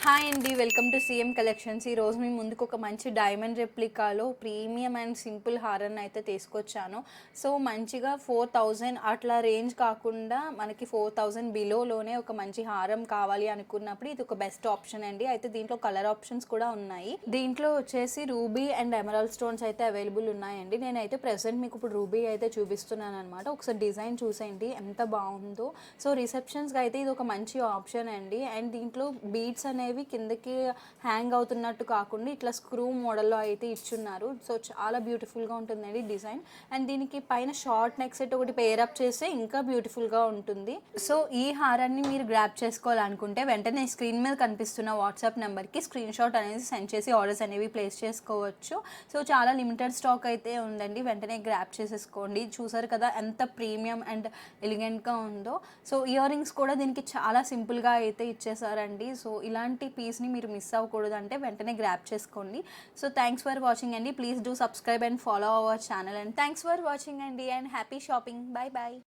Hi అండి, welcome to CM collections. ఈరోజు మీ ముందుకు ఒక మంచి డైమండ్ రెప్లికాలో ప్రీమియం అండ్ సింపుల్ హారాన్ని అయితే తీసుకొచ్చాను. సో మంచిగా 4000 అట్లా రేంజ్ కాకుండా మనకి 4000 బిలోలోనే ఒక మంచి హారం కావాలి అనుకున్నప్పుడు ఇది ఒక బెస్ట్ ఆప్షన్ అండి. అయితే దీంట్లో కలర్ ఆప్షన్స్ కూడా ఉన్నాయి. దీంట్లో వచ్చేసి రూబీ అండ్ ఎమరాల్డ్ స్టోన్స్ అయితే అవైలబుల్ ఉన్నాయండి. నేనైతే ప్రెసెంట్ మీకు ఇప్పుడు రూబీ అయితే చూపిస్తున్నాను అనమాట. ఒకసారి డిజైన్ చూసేయండి ఎంత బాగుందో. సో రిసెప్షన్స్కి అయితే ఇది ఒక మంచి ఆప్షన్ అండి. అండ్ దీంట్లో బీడ్స్ అనేవి కిందకి హ్యాంగ్ అవుతున్నట్టు కాకుండా ఇట్లా స్క్రూ మోడల్లో అయితే ఇచ్చున్నారు. సో చాలా బ్యూటిఫుల్గా ఉంటుందండి డిజైన్. అండ్ దీనికి పైన షార్ట్ నెక్ సెట్ ఒకటి పేరప్ చేస్తే ఇంకా బ్యూటిఫుల్గా ఉంటుంది. సో ఈ హారాన్ని మీరు గ్రాప్ చేసుకోవాలనుకుంటే వెంటనే స్క్రీన్ మీద కనిపిస్తున్న వాట్సాప్ నెంబర్కి స్క్రీన్ షాట్ అనేది సెండ్ చేసి ఆర్డర్స్ అనేవి ప్లేస్ చేసుకోవచ్చు. సో చాలా లిమిటెడ్ స్టాక్ అయితే ఉందండి, వెంటనే గ్రాప్ చేసేసుకోండి. చూసారు కదా ఎంత ప్రీమియం అండ్ ఎలిగెంట్గా ఉందో. సో ఇయర్ రింగ్స్ కూడా దీనికి చాలా సింపుల్గా అయితే ఇచ్చేసారండి. సో ఇలాంటి పీస్ని మీరు మిస్ అవ్వకూడదంటే వెంటనే గ్రాప్ చేసుకోండి. సో థ్యాంక్స్ ఫర్ వాచింగ్ అండి. Please do subscribe and follow our channel. And thanks for watching అండి and happy shopping. Bye bye.